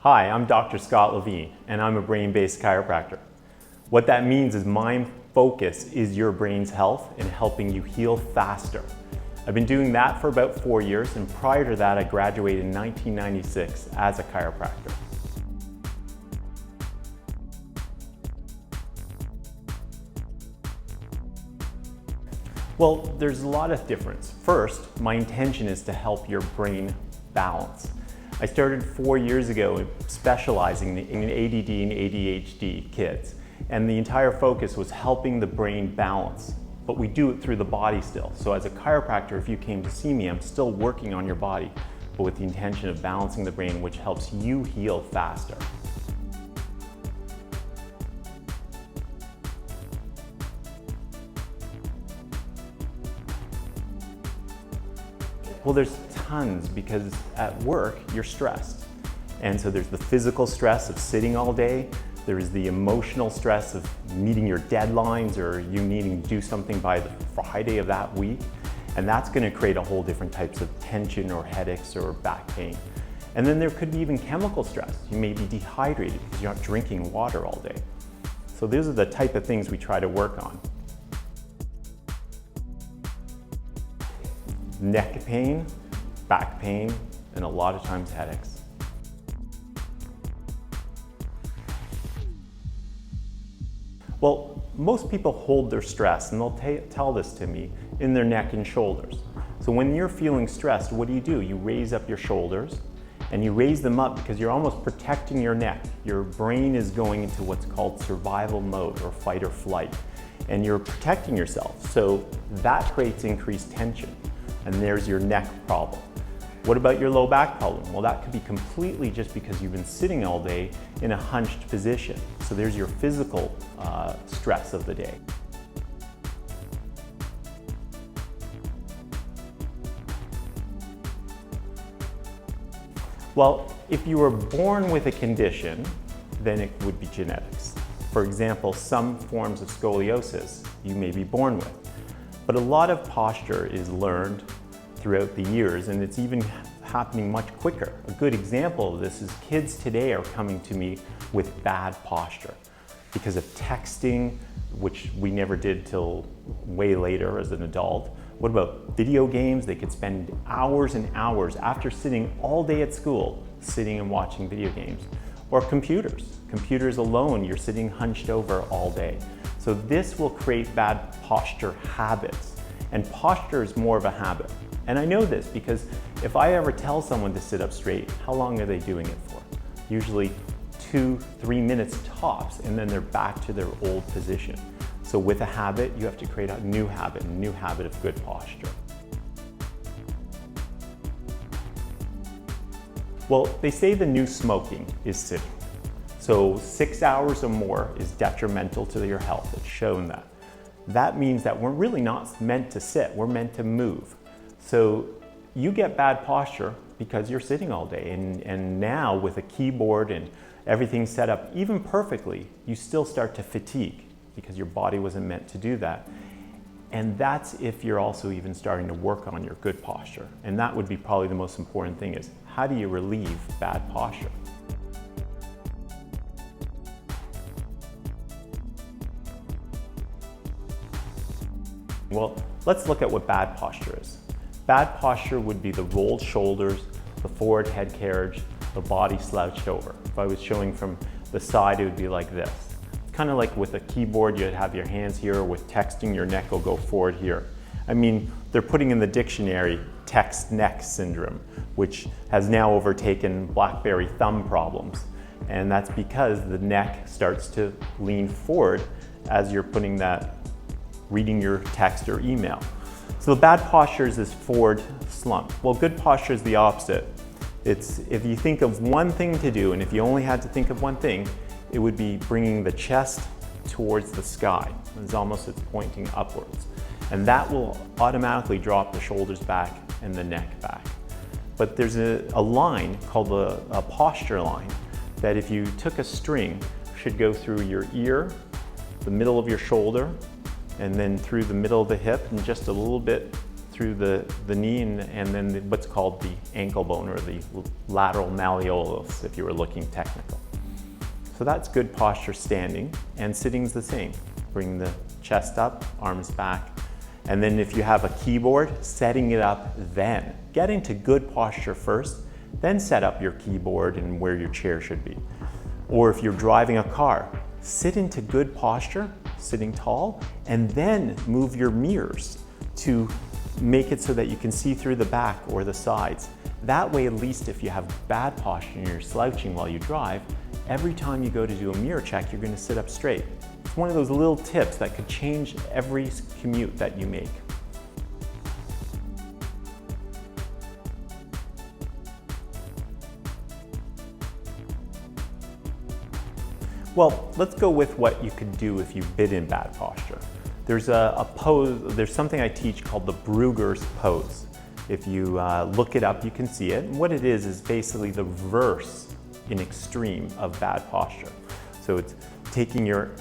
Hi, I'm Dr. Scott Levine, and I'm a brain-based chiropractor. What that means is my focus is your brain's health and helping you heal faster. I've been doing that for about 4 years, and prior to that, I graduated in 1996 as a chiropractor. Well, there's a lot of difference. First, my intention is to help your brain balance. I started 4 years ago specializing in ADD and ADHD kids, and the entire focus was helping the brain balance. But we do it through the body still. So as a chiropractor, if you came to see me, I'm still working on your body, but with the intention of balancing the brain, which helps you heal faster. Well, there's tons, because at work, you're stressed. And so there's the physical stress of sitting all day. There's the emotional stress of meeting your deadlines or you needing to do something by the Friday of that week. And that's going to create a whole different types of tension or headaches or back pain. And then there could be even chemical stress. You may be dehydrated because you're not drinking water all day. So those are the type of things we try to work on. Neck pain, back pain, and a lot of times headaches. Well, most people hold their stress, and they'll tell this to me, in their neck and shoulders. So when you're feeling stressed, what do? You raise up your shoulders, and you raise them up because you're almost protecting your neck. Your brain is going into what's called survival mode, or fight or flight, and you're protecting yourself. So that creates increased tension. And there's your neck problem. What about your low back problem? Well, that could be completely just because you've been sitting all day in a hunched position. So there's your physical stress of the day. Well, if you were born with a condition, then it would be genetics. For example, some forms of scoliosis you may be born with. But a lot of posture is learned throughout the years, and it's even happening much quicker. A good example of this is kids today are coming to me with bad posture because of texting, which we never did till way later as an adult. What about video games? They could spend hours and hours after sitting all day at school, sitting and watching video games. Or computers. Computers alone, you're sitting hunched over all day. So this will create bad posture habits. And posture is more of a habit. And I know this because if I ever tell someone to sit up straight, how long are they doing it for? Usually 2-3 minutes tops, and then they're back to their old position. So with a habit, you have to create a new habit of good posture. Well, they say the new smoking is sitting. So 6 hours or more is detrimental to your health. It's shown that. That means that we're really not meant to sit, we're meant to move. So you get bad posture because you're sitting all day, and now with a keyboard and everything set up even perfectly, you still start to fatigue because your body wasn't meant to do that. And that's if you're also even starting to work on your good posture. And that would be probably the most important thing, is how do you relieve bad posture? Well, let's look at what bad posture is. Bad posture would be the rolled shoulders, the forward head carriage, the body slouched over. If I was showing from the side, it would be like this. It's kind of like with a keyboard, you'd have your hands here, or with texting, your neck will go forward here. I mean, they're putting in the dictionary text neck syndrome, which has now overtaken BlackBerry thumb problems. And that's because the neck starts to lean forward as you're putting that, reading your text or email. So the bad posture is this forward slump. Well, good posture is the opposite. It's if you think of one thing to do, and if you only had to think of one thing, it would be bringing the chest towards the sky. It's almost pointing upwards. And that will automatically drop the shoulders back and the neck back. But there's a line called a posture line that if you took a string, should go through your ear, the middle of your shoulder, and then through the middle of the hip and just a little bit through the knee and then what's called the ankle bone, or the lateral malleolus if you were looking technical. So that's good posture standing, and sitting's the same. Bring the chest up, arms back, and then if you have a keyboard, setting it up then. Get into good posture first, then set up your keyboard and where your chair should be. Or if you're driving a car, sit into good posture, sitting tall, and then move your mirrors to make it so that you can see through the back or the sides. That way, at least if you have bad posture and you're slouching while you drive, every time you go to do a mirror check, you're going to sit up straight. It's one of those little tips that could change every commute that you make. Well, let's go with what you could do if you've been in bad posture. There's a pose, there's something I teach called the Brueggers Post. If you look it up, you can see it. And what it is basically the reverse in extreme of bad posture. So it's taking your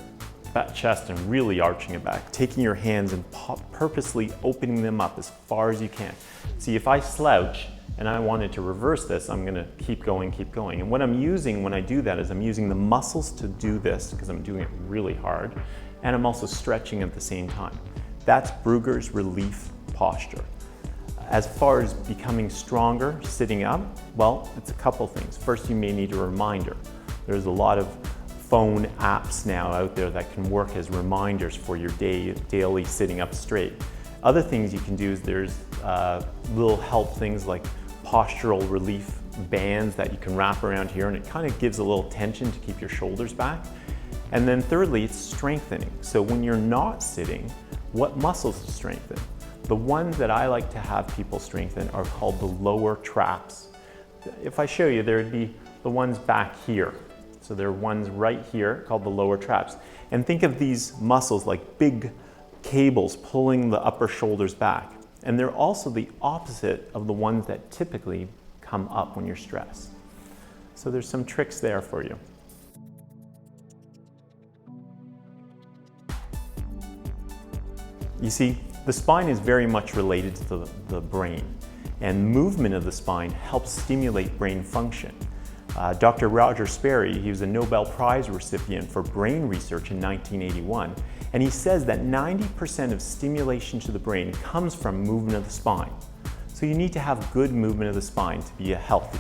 chest and really arching it back, taking your hands and purposely opening them up as far as you can. See, if I slouch and I wanted to reverse this, I'm gonna keep going. And what I'm using when I do that is I'm using the muscles to do this because I'm doing it really hard, and I'm also stretching at the same time. That's Brueggers relief posture. As far as becoming stronger sitting up, well, it's a couple things. First, you may need a reminder. There's a lot of phone apps now out there that can work as reminders for your daily sitting up straight. Other things you can do is there's little help things like postural relief bands that you can wrap around here, and it kind of gives a little tension to keep your shoulders back. And then thirdly, it's strengthening. So when you're not sitting, what muscles to strengthen? The ones that I like to have people strengthen are called the lower traps. If I show you, there would be the ones back here. So there are ones right here called the lower traps. And think of these muscles like big cables pulling the upper shoulders back. And they're also the opposite of the ones that typically come up when you're stressed. So there's some tricks there for you. You see, the spine is very much related to the brain, and movement of the spine helps stimulate brain function. Dr. Roger Sperry, he was a Nobel Prize recipient for brain research in 1981, and he says that 90% of stimulation to the brain comes from movement of the spine. So you need to have good movement of the spine to be healthy.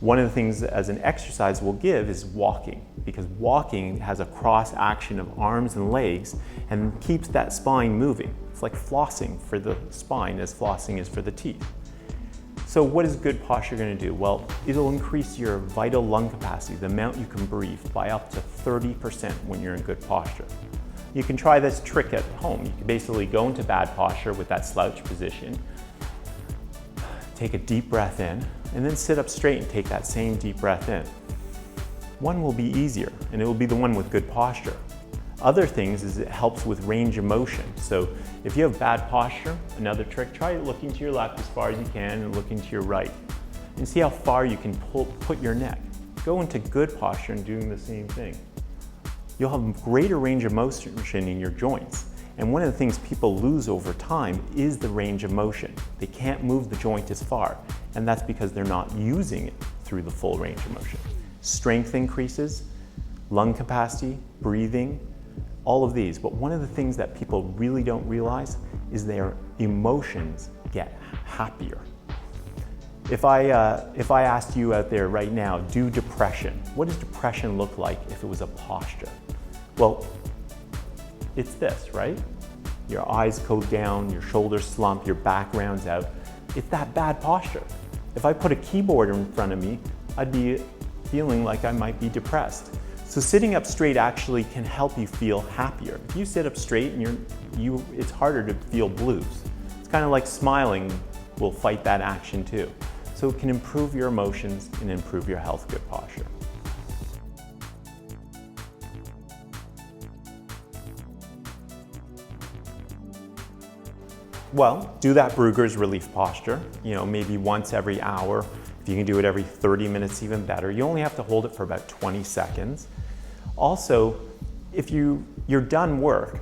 One of the things as an exercise we'll give is walking, because walking has a cross action of arms and legs and keeps that spine moving. It's like flossing for the spine as flossing is for the teeth. So what is good posture going to do? Well, it'll increase your vital lung capacity, the amount you can breathe, by up to 30% when you're in good posture. You can try this trick at home. You can basically go into bad posture with that slouch position, take a deep breath in, and then sit up straight and take that same deep breath in. One will be easier, and it will be the one with good posture. Other things is it helps with range of motion. So if you have bad posture, another trick, try looking to your left as far as you can and looking to your right. And see how far you can put your neck. Go into good posture and doing the same thing. You'll have greater range of motion in your joints. And one of the things people lose over time is the range of motion. They can't move the joint as far, and that's because they're not using it through the full range of motion. Strength increases, lung capacity, breathing, all of these. But one of the things that people really don't realize is their emotions get happier. If I asked you out there right now, do depression. What does depression look like if it was a posture? Well, it's this, right? Your eyes go down, your shoulders slump, your back rounds out. It's that bad posture. If I put a keyboard in front of me, I'd be feeling like I might be depressed. So sitting up straight actually can help you feel happier. If you sit up straight and it's harder to feel blues. It's kind of like smiling will fight that action too. So it can improve your emotions and improve your health, good posture. Well, do that Brueggers relief posture, maybe once every hour. If you can do it every 30 minutes, even better. You only have to hold it for about 20 seconds. Also, if you're done work,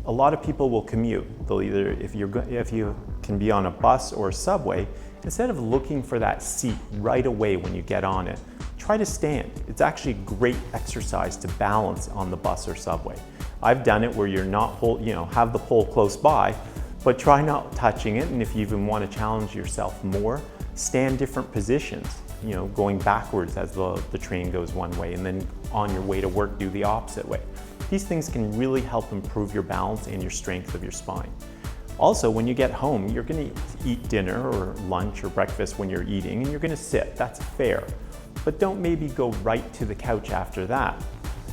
a lot of people will commute. They'll either, if you can be on a bus or a subway, instead of looking for that seat right away when you get on it, try to stand. It's actually a great exercise to balance on the bus or subway. I've done it where you're not have the pole close by, but try not touching it, and if you even want to challenge yourself more, stand different positions, going backwards as the train goes one way, and then on your way to work do the opposite way. These things can really help improve your balance and your strength of your spine. Also, when you get home, you're going to eat dinner or lunch or breakfast when you're eating, and you're going to sit. That's fair. But don't maybe go right to the couch after that.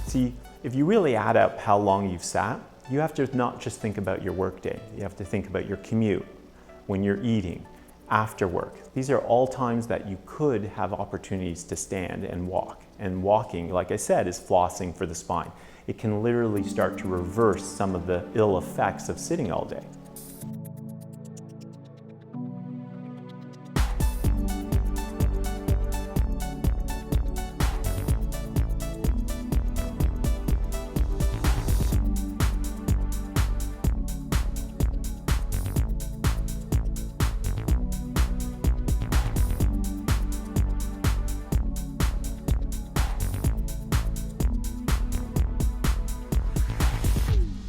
See, if you really add up how long you've sat, you have to not just think about your workday. You have to think about your commute, when you're eating, after work. These are all times that you could have opportunities to stand and walk. And walking, like I said, is flossing for the spine. It can literally start to reverse some of the ill effects of sitting all day.